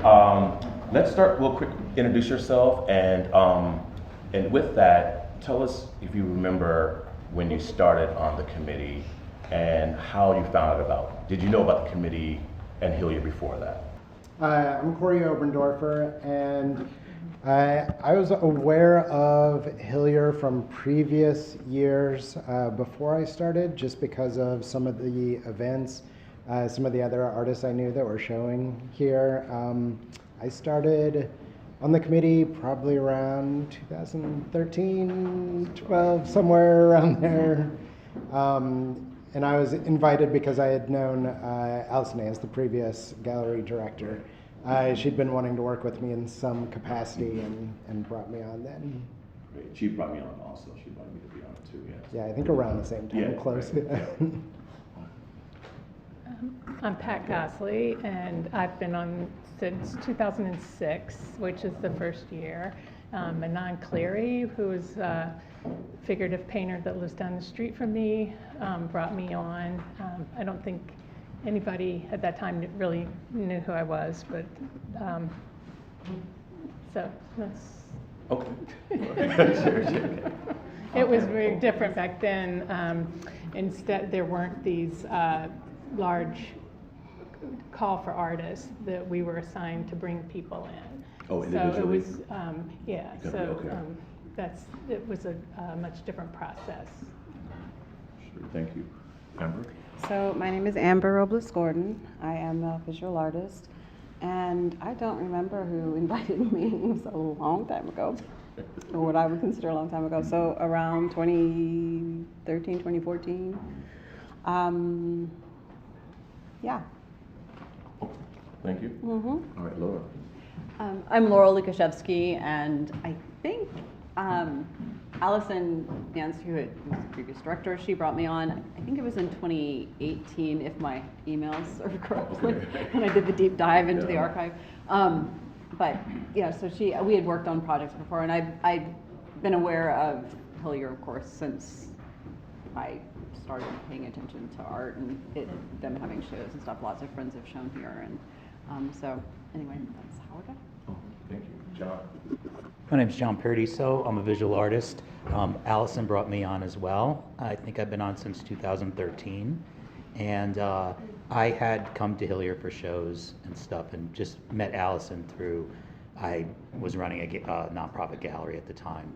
Let's start real quick. Introduce yourself, and with that, tell us if you remember when you started on the committee and how you found out about. Did you know about the committee and Hillyer before that? I'm Cory Oberndorfer, and I was aware of Hillyer from previous years before I started, just because of some of the events, some of the other artists I knew that were showing here. I started on the committee probably around 2013, 12, somewhere around there. And I was invited because I had known Allison as the previous gallery director. She'd been wanting to work with me in some capacity and brought me on then. Great. She brought me on also. She wanted me to be on it too, yes. Yeah, I think around the same time, Yeah, close. right. I'm Pat Goslee, and I've been on since 2006, which is the first year. Manon Cleary, who is a figurative painter that lives down the street from me, brought me on. I don't think anybody at that time really knew who I was, but so that's. Okay. It was very different back then. Instead, there weren't these large call for artists that we were assigned to bring people in. Oh, individually? So it was, yeah, Okay, so okay. it was a much different process. Sure, thank you. Amber? So my name is Amber Robles-Gordon. I am a visual artist, and I don't remember who invited me. It was a long time ago, or what I would consider a long time ago. So around 2013, 2014. Yeah. Thank you. Mm-hmm. All right, Laura. I'm Laurel Lukaszewski, and I think Allison Nance, who was the previous director, she brought me on. I think it was in 2018, if my emails serve correctly, when I did the deep dive into the archive. But yeah, so we had worked on projects before, and I'd been aware of Hillyer, of course, since I started paying attention to art and them having shows and stuff. Lots of friends have shown here, and so anyway, that's how it got. Oh, thank you. John? My name's John Paradiso. I'm a visual artist. Allison brought me on as well. I think I've been on since 2013. And I had come to Hillyer for shows and stuff and just met Allison through, I was running a nonprofit gallery at the time.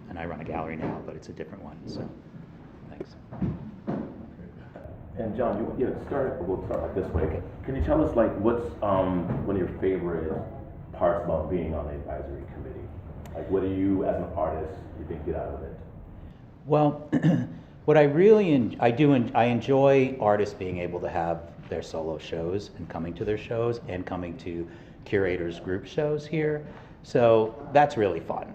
And I run a gallery now, but it's a different one, so thanks. And John, we'll start like this way. Okay. Can you tell us what's one of your favorite parts about being on the advisory committee? Like, what do you, as an artist, you think get out of it? Well, what I enjoy artists being able to have their solo shows and coming to their shows and coming to curators group shows here. So that's really fun.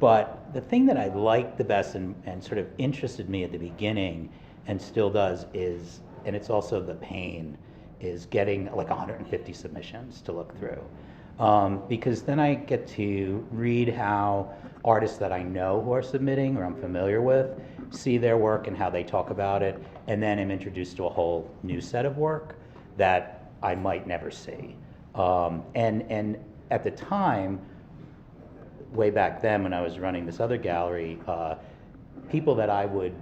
But the thing that I liked the best and sort of interested me at the beginning and still does is, and it's also the pain, is getting like 150 submissions to look through. Because then I get to read how artists that I know who are submitting or I'm familiar with see their work and how they talk about it, and then I'm introduced to a whole new set of work that I might never see. And at the time, way back then when I was running this other gallery, people that I would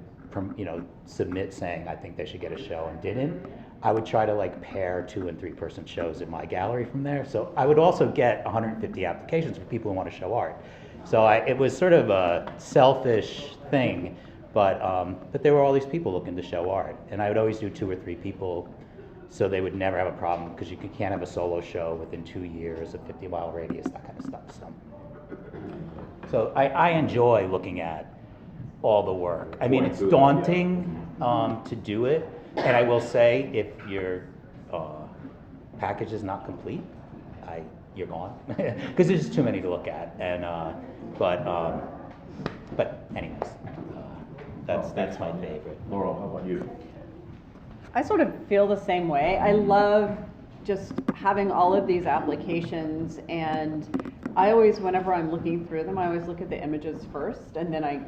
submit saying I think they should get a show and didn't, I would try to pair 2- and 3-person shows in my gallery from there. So I would also get 150 applications for people who want to show art. So it was sort of a selfish thing, but there were all these people looking to show art, and I would always do 2 or 3 people, so they would never have a problem, because you can't have a solo show within 2 years, a 50-mile radius, that kind of stuff. So I enjoy looking at all the work. I mean, it's daunting to do it, and I will say, if your package is not complete, you're gone, because there's just too many to look at. And but anyways, that's my favorite. Laurel, how about you? I sort of feel the same way. I love just having all of these applications, and I always, whenever I'm looking through them, I always look at the images first, and then I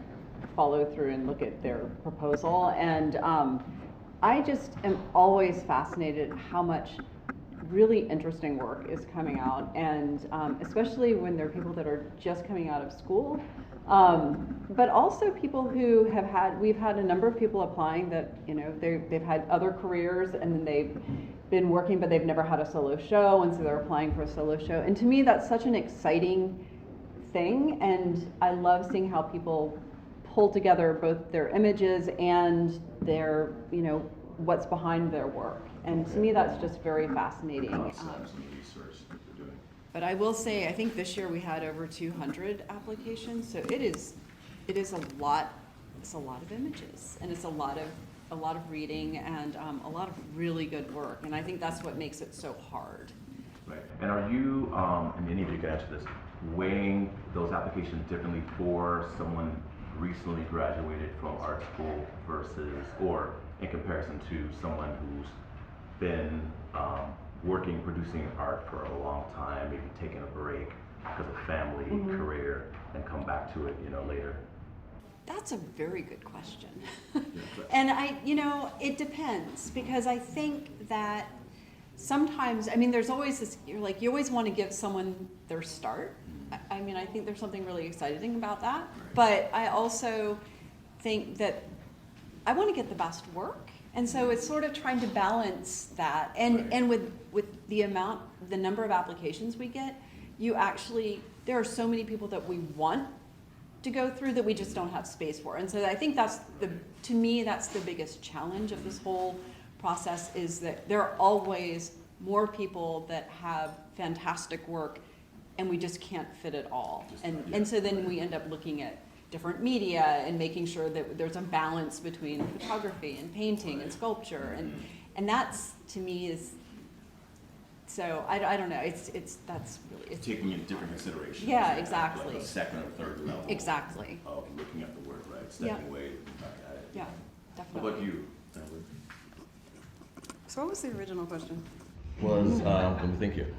follow through and look at their proposal. And I just am always fascinated how much really interesting work is coming out, and especially when there are people that are just coming out of school, but also people who we've had a number of people applying that, you know, they've had other careers and then they've been working but they've never had a solo show, and so they're applying for a solo show. And to me, that's such an exciting thing, and I love seeing how people pull together both their images and their, you know, what's behind their work. And to me, that's just very fascinating. But I will say, I think this year we had over 200 applications, so it is a lot. It's a lot of images, and it's a lot of reading, and a lot of really good work. And I think that's what makes it so hard. Right. And are you, and any of you can answer this, weighing those applications differently for someone recently graduated from art school versus, or in comparison to someone who's been working, producing art for a long time, maybe taking a break because of family, career, and come back to it, you know, later? That's a very good question. And it depends, because I think that sometimes, I mean, there's always this, you always want to give someone their start. I mean, I think there's something really exciting about that. But I also think that I want to get the best work. And so it's sort of trying to balance that. And with the number of applications we get, there are so many people that we want to go through that we just don't have space for. And so I think to me, that's the biggest challenge of this whole process, is that there are always more people that have fantastic work, and we just can't fit it all. And so then we end up looking at different media and making sure that there's a balance between photography and painting and sculpture, and that's, to me, is, so I don't know, that's really Taking into different considerations. Yeah, exactly. Like a second or third level. Exactly. Of looking at the work, right? Stepping away, back at it. Yeah, How definitely. about you? So what was the original question? Was, let me think here.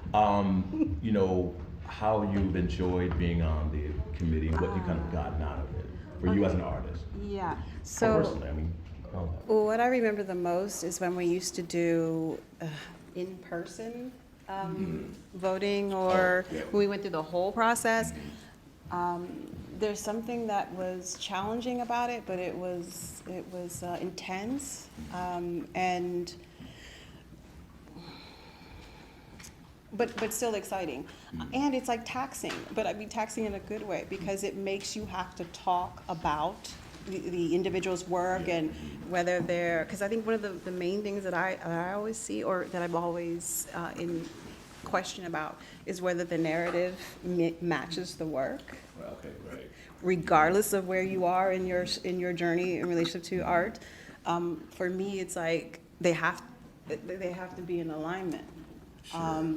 You know, how you've enjoyed being on the committee and what you kind of gotten out of it for you as an artist. Yeah. Or So personally, I mean, all that. what I remember the most is when we used to do in-person voting, or yeah. when we went through the whole process. There's something that was challenging about it, but it was intense, and but still exciting. And it's like taxing, but I mean taxing in a good way, because it makes you have to talk about the individual's work, and whether they're, because I think one of the main things that I always see, or that I'm always in question about, is whether the narrative matches the work. Okay, right. Regardless of where you are in your journey in relationship to art. For me, it's like they have to be in alignment. Sure.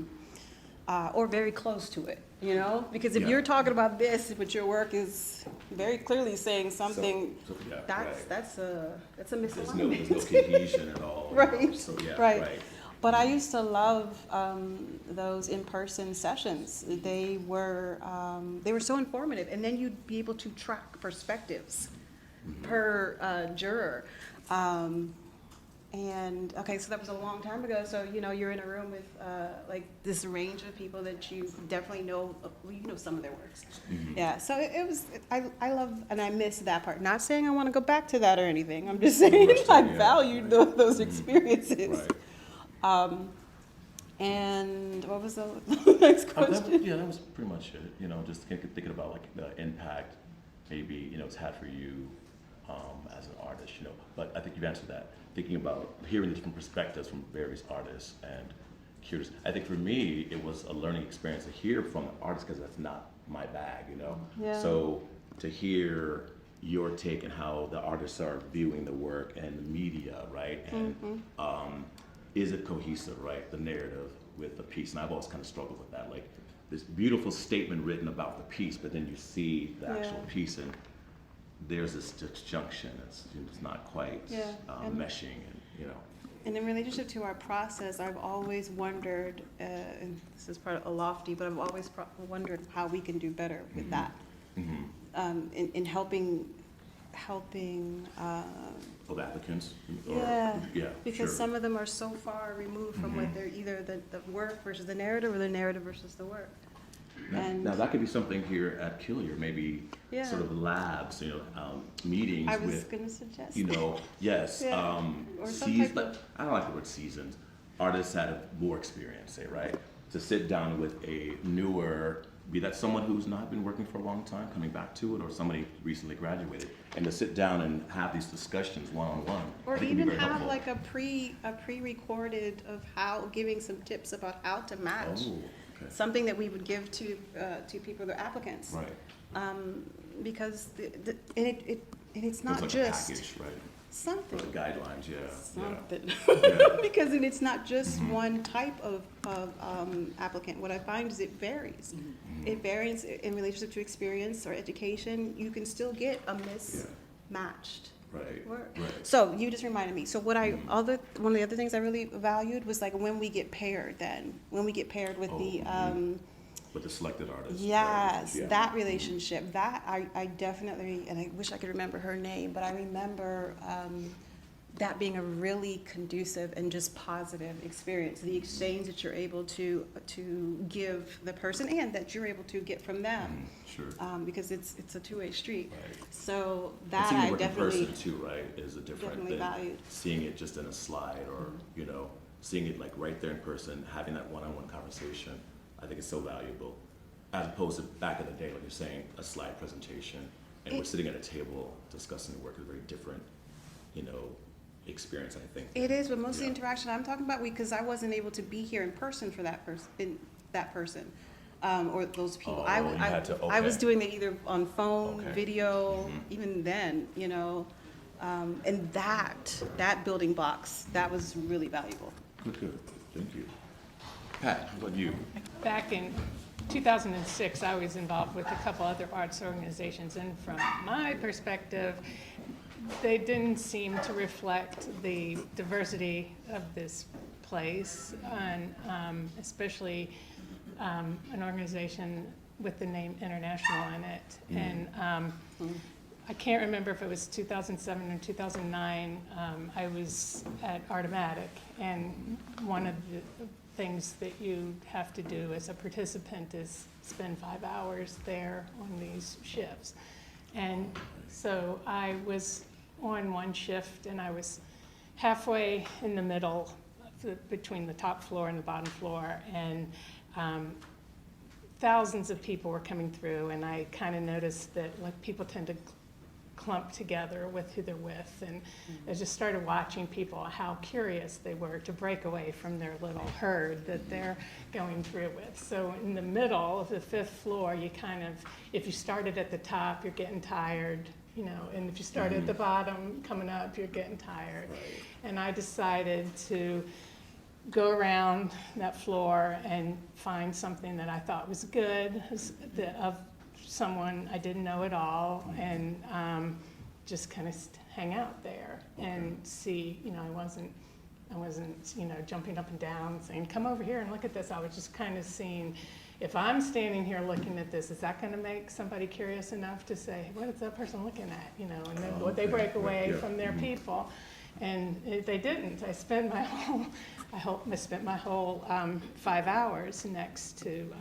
Or very close to it, you know? Because if Yeah. you're talking about this, but your work is very clearly saying something, yeah, that's a There's no misalignment. cohesion at all. you know? Right, So, yeah, right. But I used to love those in-person sessions. They were so informative, and then you'd be able to track perspectives per juror. And okay, so that was a long time ago. So you're in a room with like this range of people that you definitely know. You know some of their works. Yeah. So it was. I love, and I miss that part. Not saying I want to go back to that or anything. I'm just saying I valued those experiences. Right. And what was the next question? Yeah, that was pretty much it. You know, just thinking about like the impact maybe it's had for you as an artist. You know, but I think you've answered that. Thinking about hearing the different perspectives from various artists and curious. I think for me, it was a learning experience to hear from the artists, because that's not my bag. You know. Yeah. So to hear your take and how the artists are viewing the work and the media, right? And is it cohesive, right? The narrative with the piece. And I've always kind of struggled with that. Like this beautiful statement written about the piece, but then you see the actual piece and there's this disjunction. It's not quite meshing, and And in relationship to our process, I've always wondered, and this is part of a lofty, but I've always wondered how we can do better with that. In helping helping, Of applicants? yeah, because sure. some of them are so far removed from what they're either the work versus the narrative or the narrative versus the work. Now that could be something here at Hillyer, maybe Yeah. sort of labs, meetings I was with, gonna suggest. yes, Yeah. Or some seasoned, type but of- I don't like the word seasoned, artists that have more experience, say, right? To sit down with a newer, be that someone who's not been working for a long time, coming back to it, or somebody recently graduated, and to sit down and have these discussions one-on-one. Or I think it'd be even very have helpful. like a pre-recorded of how, giving some tips about how to match. Oh, okay. Something that we would give to people, the applicants. Right. Because and it's not Looks like just a package, right? something. Or the guidelines, yeah. Something. Yeah. Because then it's not just one type of applicant. What I find is it varies. It varies in relationship to experience or education. You can still get a mismatched Right. work. Right. So you just reminded me. So one of the other things I really valued was like when we get paired with With the selected artists. yes, right? Yeah. that relationship, that I definitely, and I wish I could remember her name, but I remember that being a really conducive and just positive experience. The exchange that you're able to give the person and that you're able to get from them. Sure. Because it's a two-way street. Right. So And that seeing the I work in definitely, person too, right, is a different definitely than valued. seeing it just in a slide or, seeing it like right there in person, having that one-on-one conversation. I think it's so valuable, as opposed to back in the day, like you're saying, a slide presentation, and we're sitting at a table discussing the work is a very different, experience, I think. it is, but most of the Yeah. interaction I'm talking about, because I wasn't able to be here in person for that person, or those people. Oh, you had to, I was okay. doing it either on phone, Okay. video, even then, and that building blocks, that was really valuable. Good, thank you. Pat, how about you? Back in 2006, I was involved with a couple other arts organizations, and from my perspective, they didn't seem to reflect the diversity of this place, and especially an organization with the name International in it. And I can't remember if it was 2007 or 2009, I was at Artomatic, and one of the things that you have to do as a participant is spend 5 hours there on these shifts. And so I was on one shift, and I was halfway in the middle between the top floor and the bottom floor, and thousands of people were coming through, and I kind of noticed that like people tend to clump together with who they're with, and I just started watching people, how curious they were to break away from their little herd that they're going through with. So in the middle of the 5th floor, you kind of, if you started at the top, you're getting tired, and if you start at the bottom, coming up, you're getting tired. And I decided to go around that floor and find something that I thought was good, of someone I didn't know at all, and just kind of hang out there and see, I wasn't, jumping up and down saying, come over here and look at this. I was just kind of seeing, if I'm standing here looking at this, is that going to make somebody curious enough to say, what is that person looking at? And then would they break away from their people? And they didn't. I spent my whole 5 hours next to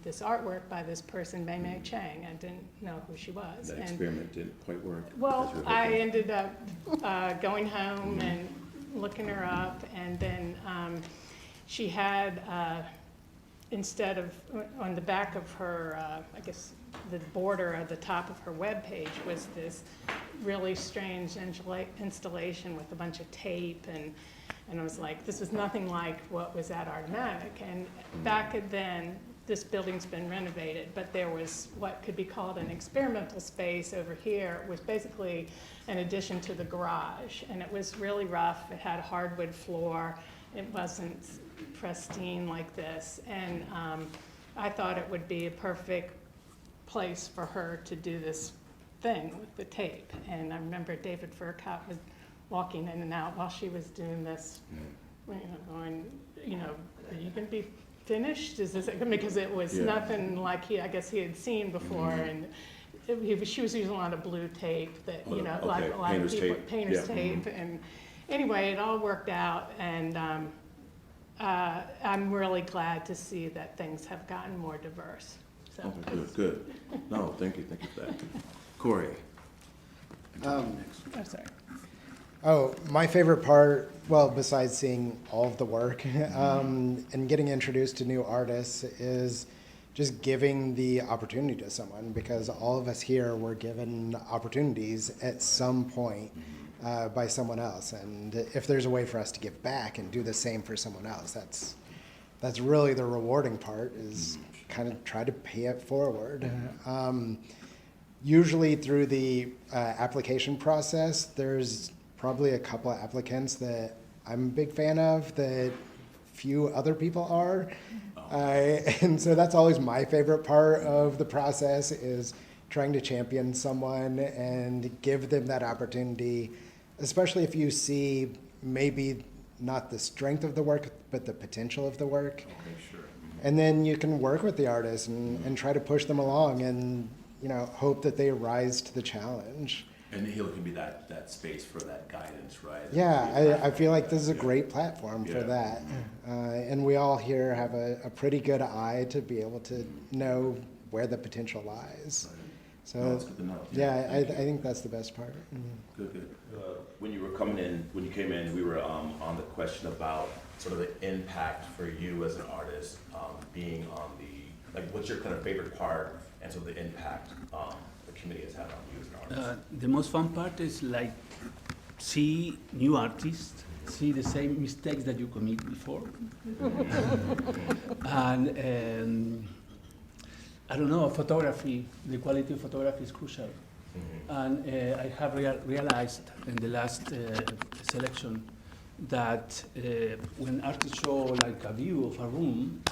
this artwork by this person, Mei Mei Chang. I didn't know who she was. That experiment didn't quite work. Well, as you were I hoping. ended up going home and looking her up, and then she had, instead of, on the back of her, I guess the border at the top of her webpage was this really strange installation with a bunch of tape, and I was like, this was nothing like what was at Artomatic. And back then, this building's been renovated, but there was what could be called an experimental space over here. It was basically an addition to the garage, and it was really rough. It had a hardwood floor. It wasn't pristine like this, and I thought it would be a perfect place for her to do this thing with the tape. And I remember David Furcott was walking in and out while she was doing this, going, are you going to be finished? Is this, because it was nothing like I guess he had seen before, and she was using a lot of blue tape that, you know, Okay, a lot painter's of people, tape. painter's Yeah. tape. And anyway, it all worked out, and I'm really glad to see that things have gotten more diverse. So Okay, good. No, thank you for that. Cory. oh, sorry. Oh, my favorite part, well, besides seeing all of the work and getting introduced to new artists, is just giving the opportunity to someone, because all of us here were given opportunities at some point by someone else. And if there's a way for us to give back and do the same for someone else, that's really the rewarding part, is kind of try to pay it forward. Usually through the application process, there's probably a couple of applicants that I'm a big fan of that few other people are. And so that's always my favorite part of the process, is trying to champion someone and give them that opportunity, especially if you see maybe not the strength of the work, but the potential of the work. Okay, sure. And then you can work with the artist and try to push them along and, you know, hope that they rise to the challenge. And Hillyer can be that space for that guidance, right? Yeah, I feel like this is a great platform for Yeah. that. And we all here have a pretty good eye to be able to know where the potential lies. So, No, it's good to know. yeah, Thank you. I think that's the best part. Good. When you came in, we were on the question about sort of the impact for you as an artist, being on the, like, what's your kind of favorite part, and sort of the impact the committee has had on you as an artist? The most fun part is like see new artists, see the same mistakes that you commit before, and I don't know, photography. The quality of photography is crucial, and I have realized in the last selection that when artists show like a view of a room,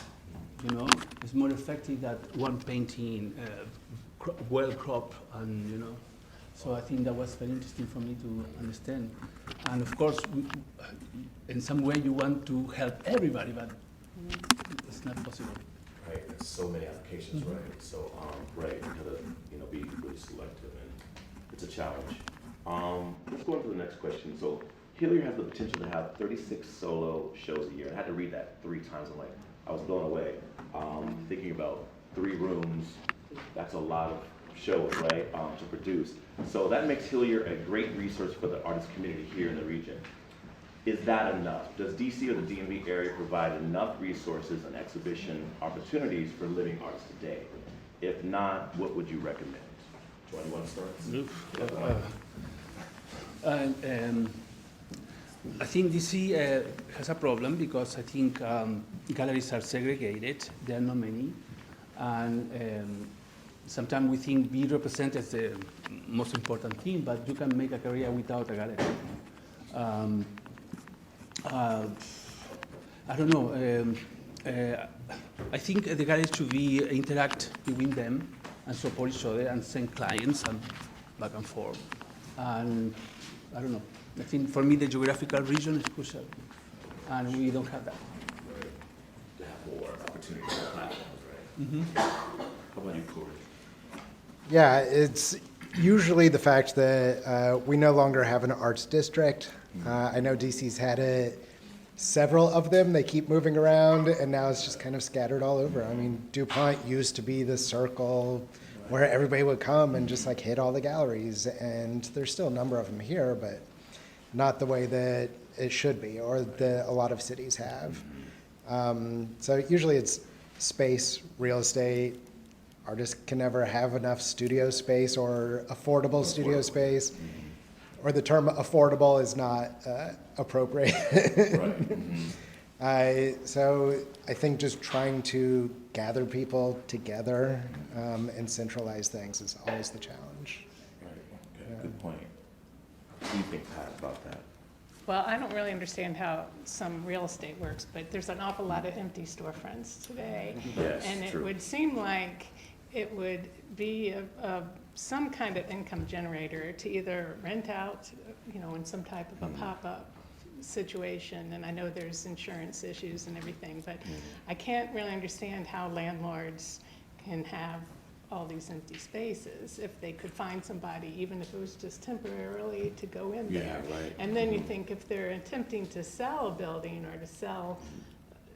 you know, it's more effective than one painting, well cropped, and you know. So I think that was very interesting for me to understand. And of course, in some way you want to help everybody, but it's not possible. Right, there's so many applications, right? So, right, you gotta, be really selective, and it's a challenge. Let's go on to the next question. So, Hillyer has the potential to have 36 solo shows a year. I had to read that 3 times. I was blown away. Thinking about 3 rooms, that's a lot of shows, right, to produce. So that makes Hillyer a great resource for the artist community here in the region. Is that enough? Does DC or the DMV area provide enough resources and exhibition opportunities for living artists today? If not, what would you recommend? Joan, you want to start? I think DC has a problem because I think galleries are segregated. There are not many, and sometimes we think being represented is the most important thing, but you can make a career without a gallery. I don't know. I think the galleries should interact between them and support each other and send clients and back and forth. And I don't know. I think for me the geographical region is crucial, and we don't have that. Right. To have more opportunities and platforms, right? How about you, Cory? Yeah, it's usually the fact that we no longer have an arts district. I know DC's had it, several of them. They keep moving around, and now it's just kind of scattered all over. I mean, DuPont used to be the circle where everybody would come and just like hit all the galleries, and there's still a number of them here, but not the way that it should be, or that a lot of cities have. So usually it's space, real estate. Artists can never have enough studio space or affordable studio space, or the term affordable is not appropriate. Right. So I think just trying to gather people together and centralize things is always the challenge. Right. Okay. Good point. What do you think, Pat, about that? Well, I don't really understand how some real estate works, but there's an awful lot of empty storefronts today. Yes, And it true. would seem like it would be some kind of income generator to either rent out, in some type of a pop-up situation. And I know there's insurance issues and everything, but I can't really understand how landlords can have all these empty spaces, if they could find somebody, even if it was just temporarily, to go in there. Yeah, right. And then you think if they're attempting to sell a building or to sell,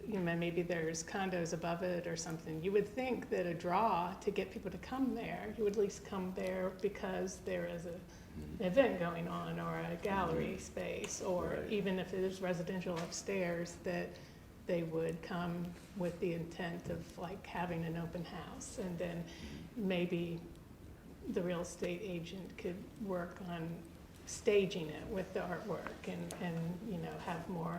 you know, maybe there's condos above it or something, you would think that a draw to get people to come there, you would at least come there because there is an event going on or a gallery space, or Right. even if it is residential upstairs, that they would come with the intent of like having an open house. And then maybe the real estate agent could work on staging it with the artwork and you know, have more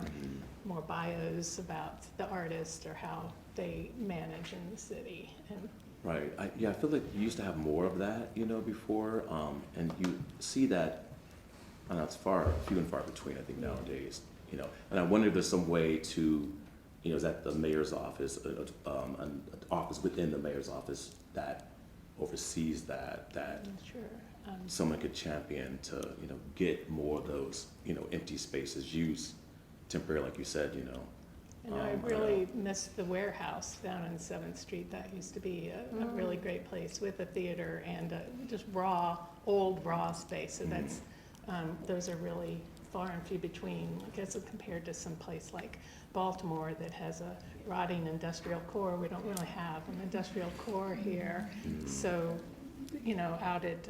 bios about the artist or how they manage in the city. And Right. I feel like you used to have more of that, you know, before, and you see that, and it's few and far between, I think, nowadays, you know. And I wonder if there's some way to, you know, is that the mayor's office, an office within the mayor's office that oversees that sure. someone could champion to, you know, get more of those, you know, empty spaces used temporarily, like you said, you know. And I really miss the warehouse down on 7th Street. That used to be a really great place with a theater and just old raw space. So that's, those are really far and few between, I guess, compared to some place like Baltimore that has a rotting industrial core. We don't really have an industrial core here. So, you know, out at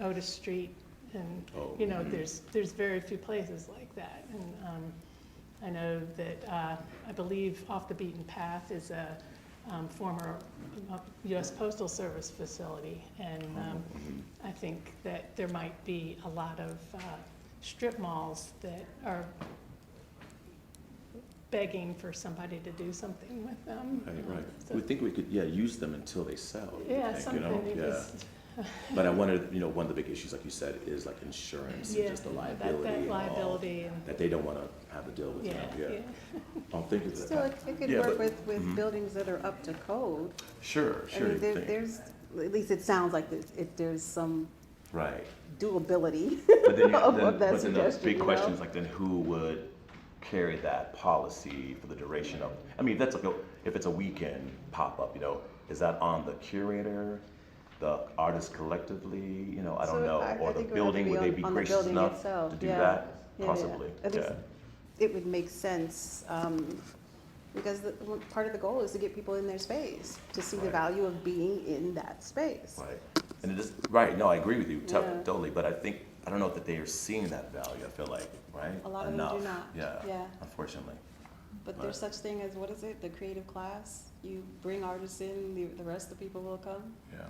Otis Street and, you know, there's very few places like that. And I know that I believe Off the Beaten Path is a former U.S. Postal Service facility, and I think that there might be a lot of strip malls that are begging for somebody to do something with them. Right. So- We think we could, use them until they sell. Yeah, you something know? you just. But I wonder, you know, one of the big issues, like you said, is like insurance and just the liability. That and all, liability and, that they don't want to have to deal with. yeah, you know? yeah. Thank you for that. Still, it could Yeah, work but- with buildings that are up to code. Sure. I mean, you think. there's, at least it sounds like there's some Right. doability But then, of but that then the suggestion, big you question know? is like, then who would carry that policy for the duration of? I mean, if it's a weekend pop up, you know, is that on the curator, the artist collectively? You know, I don't So know, I or the think it would have to building, be would they on- be on the gracious building enough itself, to do yeah. that? Yeah, Possibly. I think it would make sense, because part of the goal is to get people in their space, to see the Right. value of being in that space. Right. And it is right. No, I agree with you Yeah. totally. But I don't know that they are seeing that value. I feel like, right? A lot of them do not. Yeah. Unfortunately. But there's such thing as, what is it, the creative class? You bring artists in, the rest of the people will come. Yeah.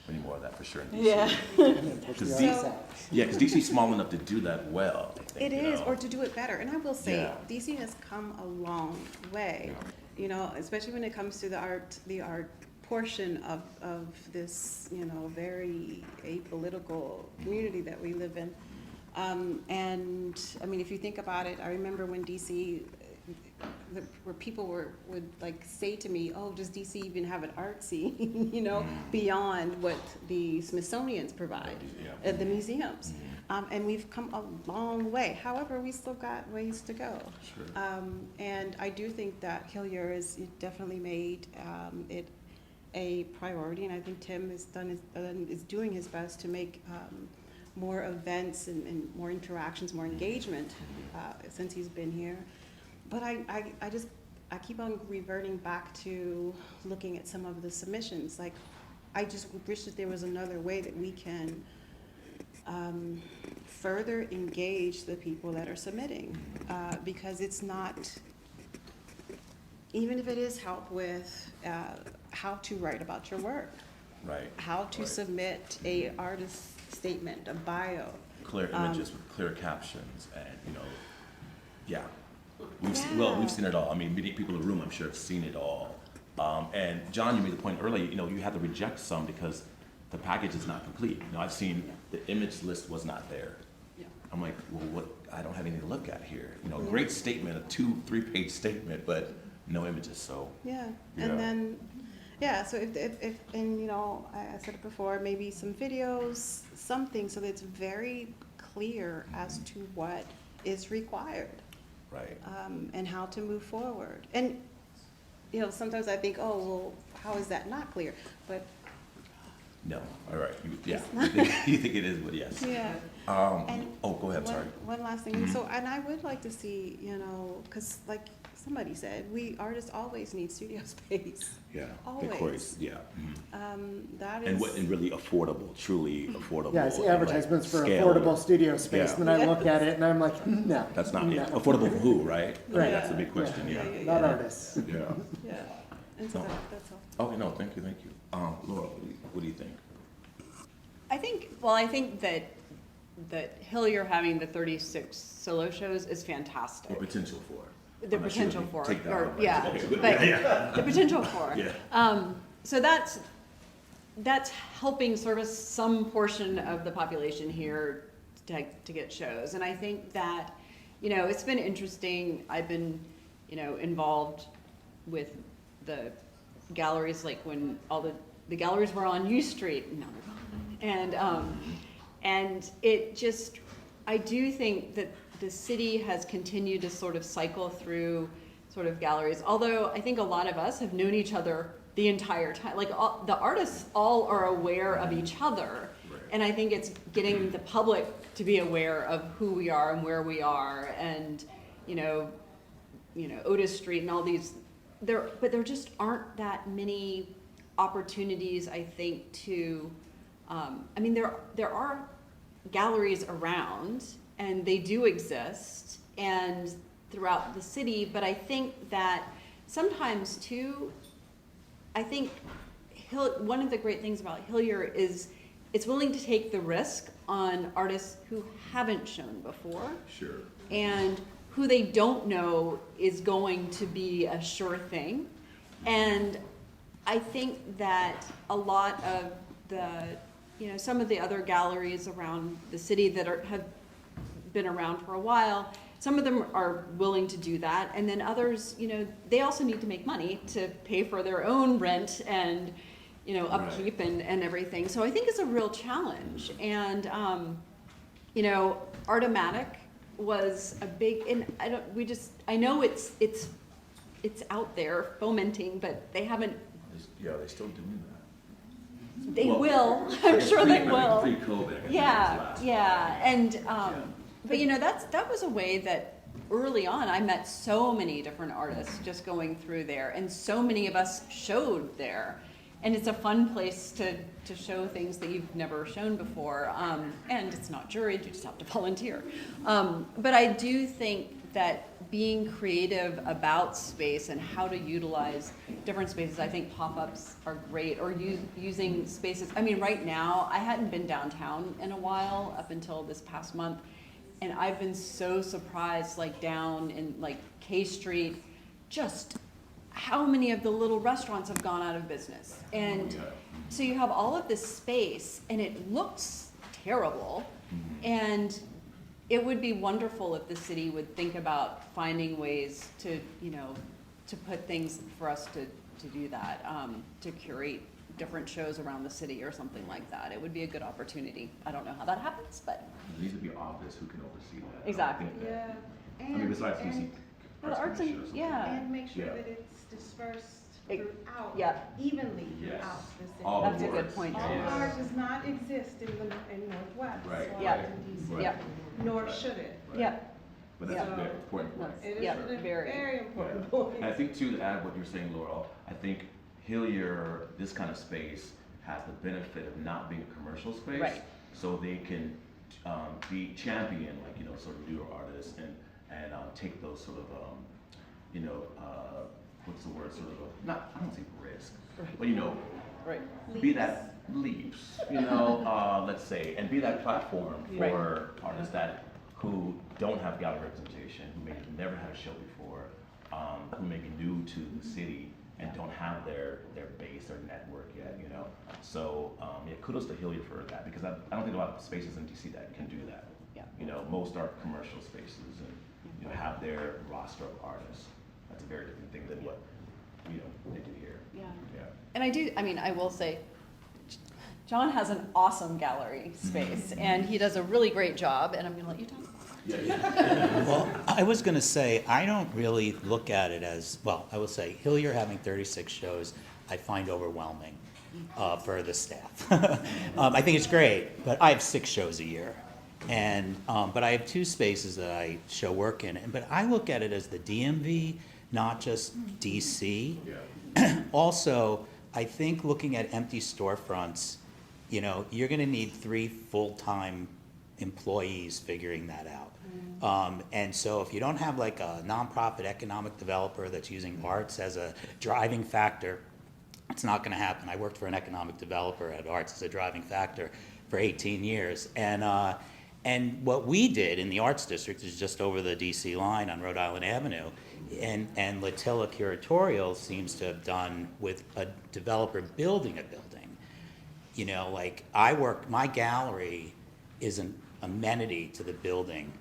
We need more of that for sure in DC. Yeah. Because So- DC's small enough to do that well. I think, It you is, know. or to do it better. And I will say, Yeah. DC has come a long way, you know, especially when it comes to the art portion of this, you know, very apolitical community that we live in. And I mean, if you think about it, I remember when DC, where people would like say to me, oh, does DC even have an art scene, you know, beyond what the Smithsonian's provide, the museums. And we've come a long way. However, we still got ways to go. Sure. And I do think that Hillyer is definitely made it a priority, and I think Tim is doing his best to make more events and more interactions, more engagement since he's been here. But I keep on reverting back to looking at some of the submissions. Like, I just wish that there was another way that we can further engage the people that are submitting, because it's not, even if it is help with how to write about your work, Right. how to Right. submit a artist statement, a bio. Clear images with clear captions, and you know, we've seen it all. I mean, many people in the room, I'm sure, have seen it all. And John, you made the point earlier. You know, you had to reject some because the package is not complete. You know, I've seen the image list was not there. Yeah. I'm like, well, what? I don't have anything to look at here. You know, great statement, a 2-3 page statement, but no images. So Yeah, Yeah. and then, so if and you know, I said it before, maybe some videos, something, so that it's very clear as to what is required, right. and how to move forward. And, you know, sometimes I think, oh, well, how is that not clear? But No, all right, yeah, you think it is, but yes. Yeah. And Go ahead, sorry. One last thing. So, and I would like to see, you know, because like somebody said, we artists always need studio space. Yeah, Always. of course, yeah. That is. And really affordable, truly affordable. Yeah, I see and, advertisements for scaled. affordable studio space, Yeah. and then I look at it and I'm like, no. That's not, no. affordable for who, right? I mean, Right. that's the big question, yeah. Not artists. Yeah. Yeah. And so No. that's all. Okay, no, thank you. Laura, what do you think? I think that Hillyer having the 36 solo shows is fantastic. Or potential for it. The I'm not potential sure if for you it, take that or, out, yeah, okay, but the potential for it. Yeah. So that's helping service some portion of the population here to get shows. And I think that, you know, it's been interesting. I've been, you know, involved with the galleries, like when all the galleries were on U Street, and now they're gone. And it just, I do think that the city has continued to sort of cycle through sort of galleries, although I think a lot of us have known each other the entire time. Like the artists all are aware of each other. Right. And I think it's getting the public to be aware of who we are and where we are, and, you know, Otis Street and all these, but there just aren't that many opportunities, I think, to, I mean, there are galleries around, and they do exist, and throughout the city, but I think that sometimes too, I think one of the great things about Hillyer is it's willing to take the risk on artists who haven't shown before. Sure. And who they don't know is going to be a sure thing. And I think that a lot of the, you know, some of the other galleries around the city that have been around for a while, some of them are willing to do that. And then others, you know, they also need to make money to pay for their own rent and, you know, upkeep and everything. So I think it's a real challenge. And, you know, Artomatic was a big, and I know it's out there fomenting, but they haven't. Yeah, they still doing that. They Well, will. I'm sure they will. Pre-COVID, I guess. Yeah. And but you know, that was a way that early on I met so many different artists just going through there, and so many of us showed there. And it's a fun place to show things that you've never shown before. And it's not juried, you just have to volunteer. But I do think that being creative about space and how to utilize different spaces, I think pop-ups are great, or using spaces. I mean, right now, I hadn't been downtown in a while, up until this past month, and I've been so surprised, like down in like K Street, just how many of the little restaurants have gone out of business. And so you have all of this space, and it looks terrible, and it would be wonderful if the city would think about finding ways to, you know, to put things for us to do that, to curate different shows around the city or something like that. It would be a good opportunity. I don't know how that happens, but. There needs to be an office who can oversee that. Exactly. Yeah. I mean, besides DC. Well, the arts and, Commission or something. yeah. And make sure Yeah. that it's dispersed It- throughout, yeah. evenly Yes. throughout the city. All That's a awards. good point. All Yes. art does not exist in Northwest Right. or Yeah. in DC. Yeah. Nor should it. Right. Yeah. But that's a Yeah. very important point. It is Yeah, a very. very important Yeah. point. And I think too, to add what you're saying, Laurel, I think Hillyer, this kind of space, has the benefit of not being a commercial space. Right. So they can be champion, like, you know, sort of newer artists and take those sort of, you know, what's the word, sort of, not, I don't say risk, but you know, Right. be that leaps, you know, let's say, and be that platform for artists who don't have gallery representation, who maybe never had a show before, who may be new to the city and don't have their base or network yet, you know. So yeah, kudos to Hillyer for that, because I don't think a lot of spaces in DC that can do that. Yeah. You know, most are commercial spaces and, you know, have their roster of artists. That's a very different thing than what, you know, they do here. Yeah. Yeah. And I will say, John has an awesome gallery space, and he does a really great job, and I'm gonna let you talk. Well, I was going to say, I don't really look at it as, well, I will say, Hillyer having 36 shows, I find overwhelming. for the staff. I think it's great, but I have 6 shows a year. And, but I have 2 spaces that I show work in. But I look at it as the DMV, not just DC. Yeah. Also, I think looking at empty storefronts, you know, you're gonna need 3 full-time employees figuring that out. And so if you don't have like a nonprofit economic developer that's using arts as a driving factor, it's not gonna happen. I worked for an economic developer at arts as a driving factor for 18 years. And what we did in the Arts District is just over the DC line on Rhode Island Avenue, and Latilla Curatorial seems to have done with a developer building a building. You know, like my gallery is an amenity to the building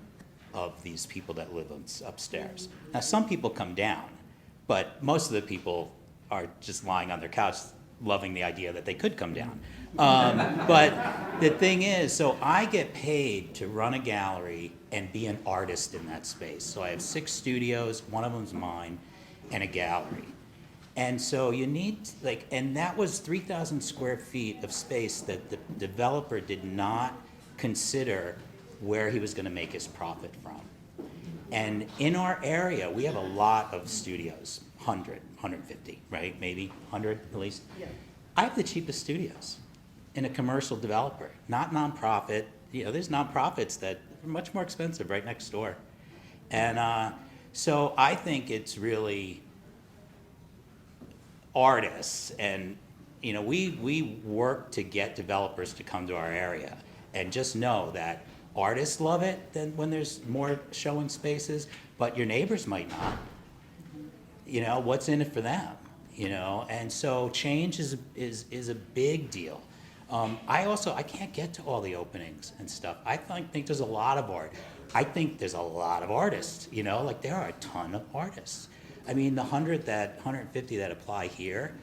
of these people that live upstairs. Now, some people come down, but most of the people are just lying on their couch loving the idea that they could come down. But the thing is, so I get paid to run a gallery and be an artist in that space. So I have 6 studios, one of them's mine, and a gallery. And so you need, like, and that was 3,000 square feet of space that the developer did not consider where he was gonna make his profit from. And in our area, we have a lot of studios, 100, 150, right? Maybe 100 at least. Yeah. I have the cheapest studios in a commercial developer, not nonprofit. You know, there's nonprofits that are much more expensive right next door. And so I think it's really artists, and you know, we work to get developers to come to our area, and just know that artists love it then when there's more showing spaces, but your neighbors might not. You know, what's in it for them? You know, and so change is a big deal. I can't get to all the openings and stuff. I think there's a lot of art. I think there's a lot of artists, you know, like there are a ton of artists. I mean, the 150 that apply here,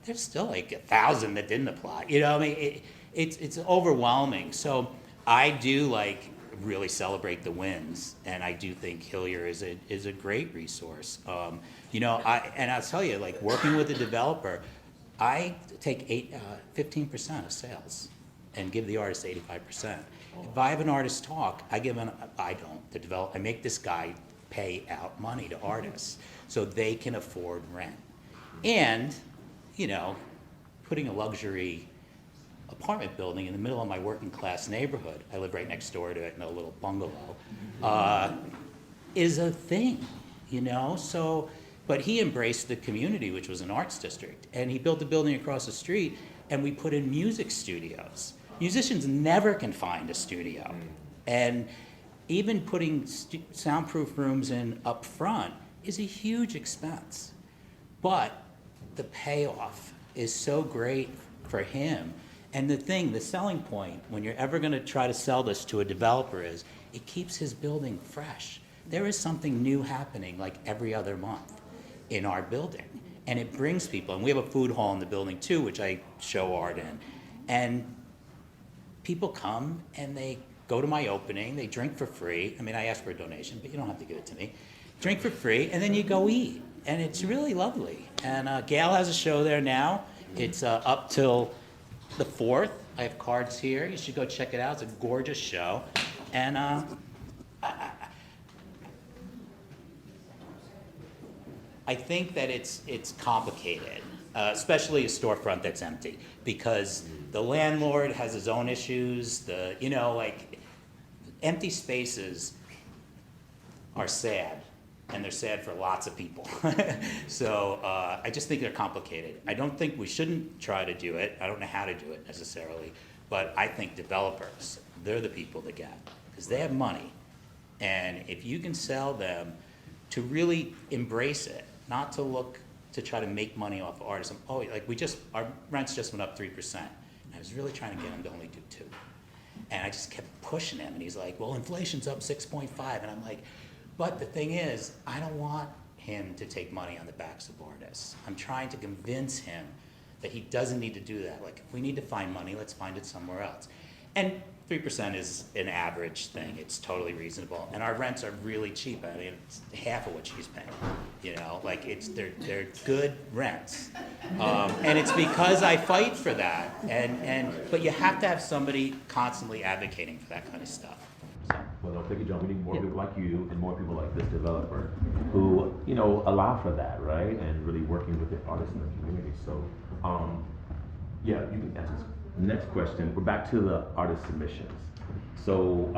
there's still like 1,000 that didn't apply. You know, I mean, it's overwhelming. So I do like really celebrate the wins, and I do think Hillyer is a great resource. You know, I'll tell you, like working with a developer, I take 15% of sales and give the artist 85%. If I have an artist talk, I make this guy pay out money to artists so they can afford rent. And, you know, putting a luxury apartment building in the middle of my working class neighborhood, I live right next door to it in a little bungalow, is a thing, you know? So, but he embraced the community, which was an arts district, and he built a building across the street, and we put in music studios. Musicians never can find a studio. And even putting soundproof rooms in up front is a huge expense. But the payoff is so great for him. And the selling point, when you're ever gonna try to sell this to a developer, is it keeps his building fresh. There is something new happening like every other month in our building. And it brings people, and we have a food hall in the building too, which I show art in. And people come and they go to my opening, they drink for free. I mean, I ask for a donation, but you don't have to give it to me. Drink for free, and then you go eat. And it's really lovely. And Gail has a show there now. It's up till the 4th. I have cards here. You should go check it out. It's a gorgeous show. And I think that it's complicated, especially a storefront that's empty, because the landlord has his own issues. You know, like empty spaces are sad, and they're sad for lots of people. So I just think they're complicated. I don't think we shouldn't try to do it. I don't know how to do it necessarily, but I think developers, they're the people to get, because they have money. And if you can sell them to really embrace it, not to look to try to make money off of artists. Our rents just went up 3%. And I was really trying to get him to only do 2. And I just kept pushing him, and he's like, well, inflation's up 6.5. And I'm like, but the thing is, I don't want him to take money on the backs of artists. I'm trying to convince him that he doesn't need to do that. Like, if we need to find money, let's find it somewhere else. And 3% is an average thing. It's totally reasonable. And our rents are really cheap. I mean, it's half of what she's paying. You know, like they're good rents. And it's because I fight for that. But you have to have somebody constantly advocating for that kind of stuff. So. Well, no, thank you, John. We need more people like you and more people like this developer who, you know, allow for that, right? And really working with the artists in the community. So, yeah, you can answer this. Next question. We're back to the artist submissions. So,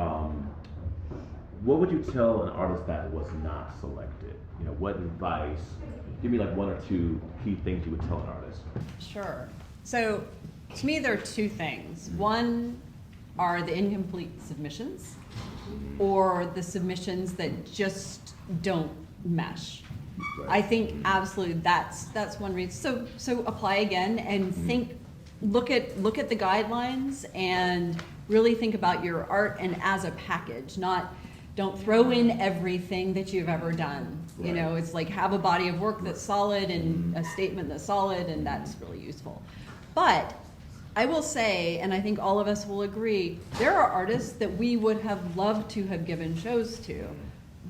what would you tell an artist that was not selected? You know, what advice? Give me like one or two key things you would tell an artist. Sure. So to me, there are two things. One are the incomplete submissions, or the submissions that just don't mesh. Right. I think absolutely that's one reason. So apply again and think, look at the guidelines and really think about your art and as a package, don't throw in everything that you've ever done. You Right. know, it's like have a body of work that's solid and a statement that's solid, and that's really useful. But I will say, and I think all of us will agree, there are artists that we would have loved to have given shows to.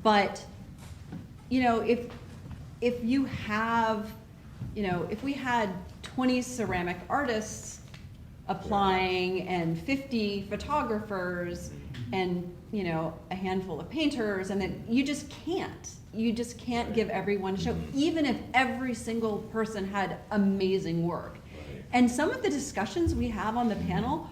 But, you know, if you have, you know, if we had 20 ceramic artists applying and 50 photographers and, you know, a handful of painters, and then you just can't give everyone a show, even if every single person had amazing work. And some of the discussions we have on the panel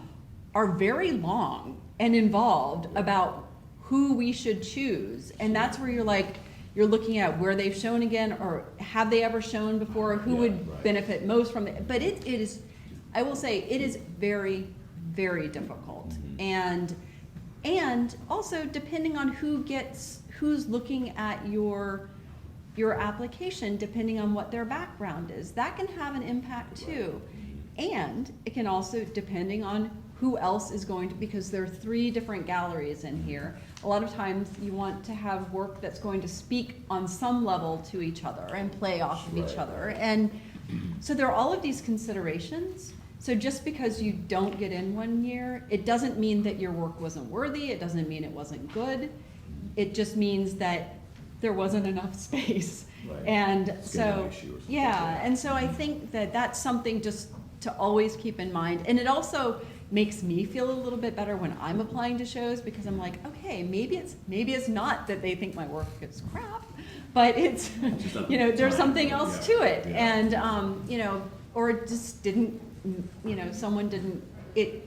are very long and involved about who we should choose. And that's where you're looking at where they've shown again, or have they ever shown before, who would benefit most from it. But it is, I will say, it is very, very difficult. And also depending on who's looking at your application, depending on what their background is, that can have an impact too. And it can also, depending on who else is going to, because there are 3 different galleries in here. A lot of times you want to have work that's going to speak on some level to each other and play off of each other. And so there are all of these considerations. So just because you don't get in one year, it doesn't mean that your work wasn't worthy. It doesn't mean it wasn't good. It just means that there wasn't enough space. Right. And so, yeah, and so I think that that's something just to always keep in mind. And it also makes me feel a little bit better when I'm applying to shows, because I'm like, okay, maybe it's not that they think my work is crap, but it's, you know, there's something else to it. And, you know, or it just didn't, you know, it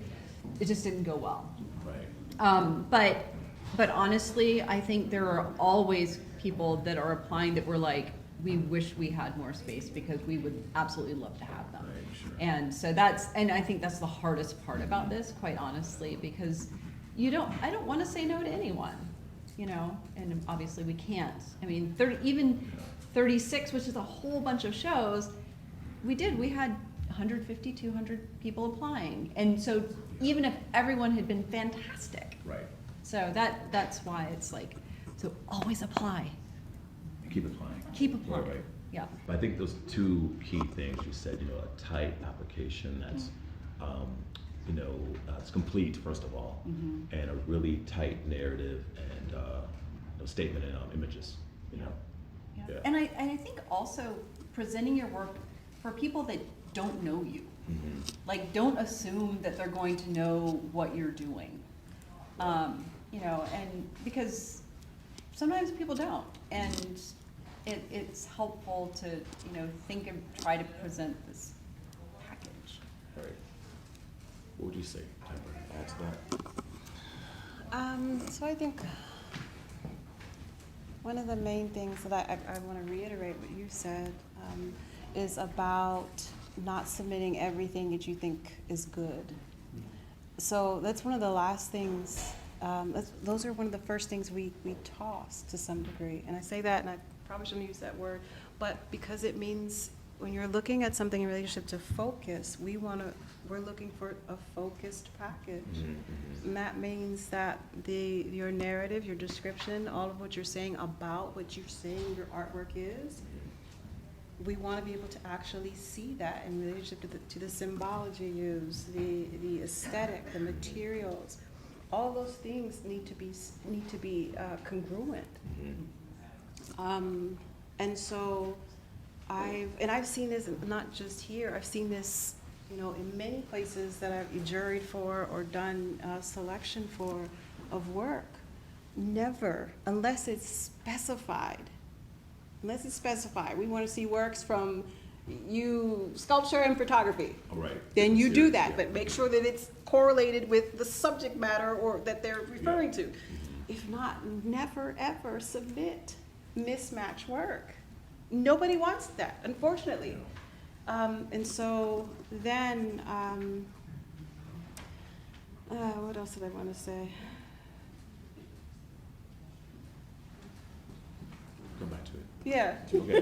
just didn't go well. Right. But honestly, I think there are always people that are applying that were like, we wish we had more space, because we would absolutely love to have them. Right, sure. And so and I think that's the hardest part about this, quite honestly, because I don't want to say no to anyone, you know, and obviously we can't. I mean, 36, which is a whole bunch of shows, we had 150, 200 people applying. And so even if everyone had been fantastic. Right. So that's why it's like, so always apply. Keep applying. Keep applying. Right. Yeah. I think those 2 key things you said, you know, a tight application that's, you know, it's complete, first of all, and a really tight narrative and you know, statement and images, you know. Yeah. And I think also presenting your work for people that don't know you. Like, don't assume that they're going to know what you're doing. You know, and because sometimes people don't, and it's helpful to, you know, think and try to present this package. Right. What would you say, Amber, add to that? So I think one of the main things that I want to reiterate what you said is about not submitting everything that you think is good. So that's one of the last things, those are one of the first things we toss to some degree. And I say that, and I probably shouldn't use that word, but because it means when you're looking at something in relationship to focus, we're looking for a focused package. And that means that your narrative, your description, all of what you're saying about what you're saying your artwork is, we want to be able to actually see that in relationship to the symbology used, the aesthetic, the materials. All those things need to be congruent. And so I've seen this not just here. I've seen this, in many places that I've juried for or done selection for of work. Never, unless it's specified. Unless it's specified, we want to see works from sculpture and photography. All right. Then you do that, Yeah. but make sure that it's correlated with the subject matter or that they're referring to. If not, never ever submit mismatched work. Nobody wants that, unfortunately. And so then, what else did I want to say? Go back to it. Yeah, Okay.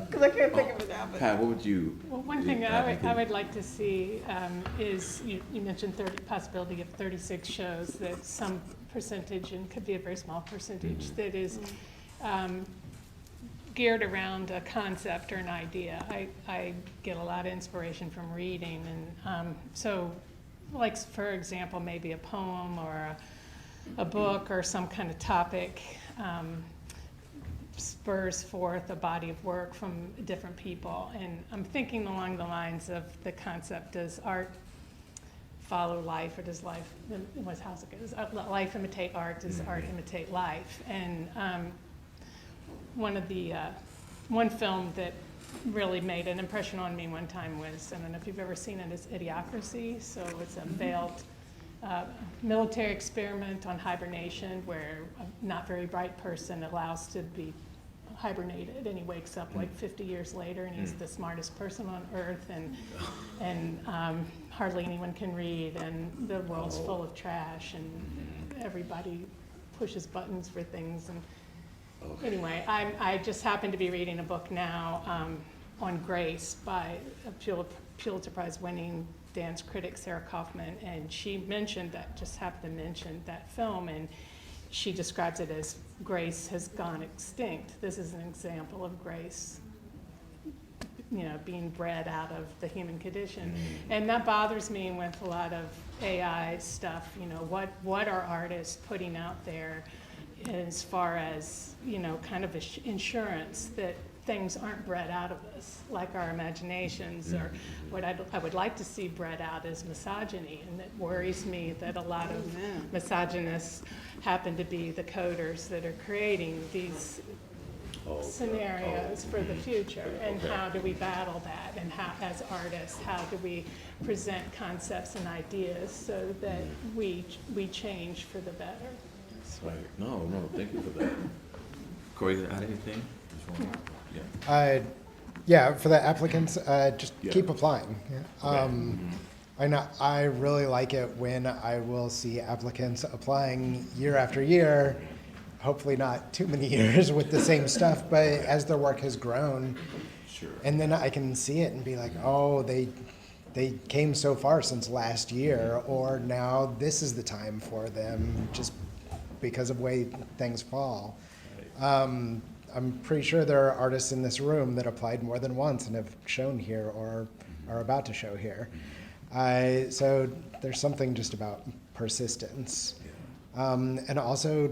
because I can't think of it now. But Pat, what would you? Well, one thing I would like to see is, you mentioned possibility of 36 shows, that some percentage, and could be a very small percentage, that is geared around a concept or an idea. I get a lot of inspiration from reading, and so, like, for example, maybe a poem or a book or some kind of topic spurs forth a body of work from different people. And I'm thinking along the lines of the concept, does art follow life, or does life, how's it go? Does life imitate art, does art imitate life? And one film that really made an impression on me one time was, I don't know if you've ever seen it, is Idiocracy. So it's a failed military experiment on hibernation, where a not very bright person allows to be hibernated, and he wakes up like 50 years later, and he's the smartest person on earth, and hardly anyone can read, and the world's full of trash, and everybody pushes buttons for things. And anyway, I just happen to be reading a book now on Grace by a Pulitzer Prize winning dance critic, Sarah Kaufman, and she happened to mention that film, and she describes it as grace has gone extinct. This is an example of grace, being bred out of the human condition. And that bothers me with a lot of AI stuff. What are artists putting out there as far as, kind of insurance that things aren't bred out of us, like our imaginations, or what I would like to see bred out is misogyny, and it worries me that a lot of misogynists happen to be the coders that are creating these scenarios for the future. And how do we battle that? And how, as artists, how do we present concepts and ideas so that we change for the better? That's right. No, thank you for that. Cory, you add anything? Yeah, for the applicants, just Yeah. keep applying. Okay. I know I really like it when I will see applicants applying year after year, hopefully not too many years with the same stuff, but as their work has grown. Sure. And then I can see it and be like, oh, they came so far since last year, or now this is the time for them, just because of the way things fall. I'm pretty sure there are artists in this room that applied more than once and have shown here or are about to show here. So there's something just about persistence. And also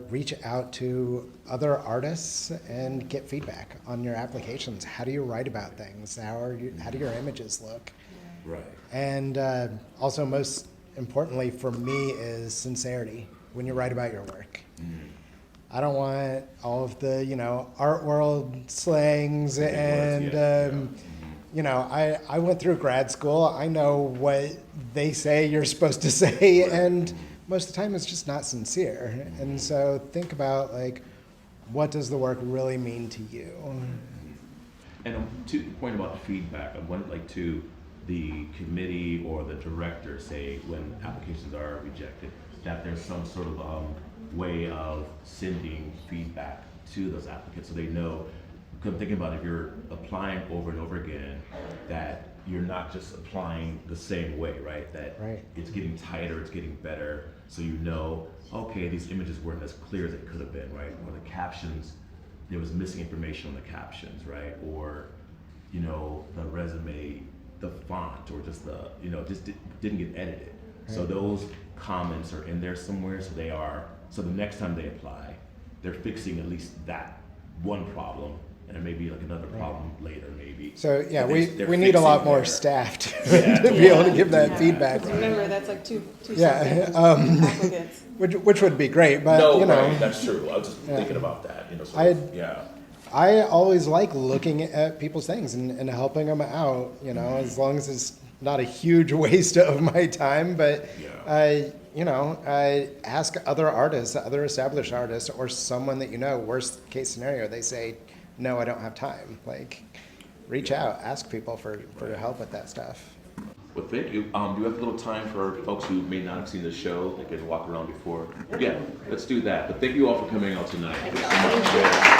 reach out to other artists and get feedback on your applications. How do you write about things? How do your images look? Right. And also, most importantly for me, is sincerity when you write about your work. I don't want all of the, art world slangs and, I went through grad school. I know what they say you're supposed to say, and most of the time it's just not sincere. And so think about, what does the work really mean to you? And to the point about feedback, I wanted to the committee or the director say when applications are rejected, that there's some sort of way of sending feedback to those applicants so they know, because I'm thinking about if you're applying over and over again, that you're not just applying the same way, right? That it's getting tighter, it's getting better, so okay, these images weren't as clear as it could have been, right? Or the captions, there was missing information on the captions, right? Or you know, the resume, the font, or just the, you know, just didn't get edited. So those comments are in there somewhere, so the next time they apply, they're fixing at least that one problem, and there may be like another problem later, maybe. So, yeah, But they're we need a lot fixing more their- staff to, Yeah. to be able to give that Yeah. feedback. Remember, that's like two Yeah, separate applicants. which would be great, but, No, you know. right, that's true. I was just thinking about that, you know, so, I'd- yeah. I always like looking at people's things and helping them out, you know, as long as it's not a huge waste of my time, but, you know, ask other artists, other established artists, or someone that you know, worst case scenario, they say, no, I don't have time. Like, reach out, ask people for help with that stuff. Well, thank you. Do you have a little time for folks who may not have seen the show? They can walk around before. Yeah, let's do that. But thank you all for coming out tonight. Thank you so much.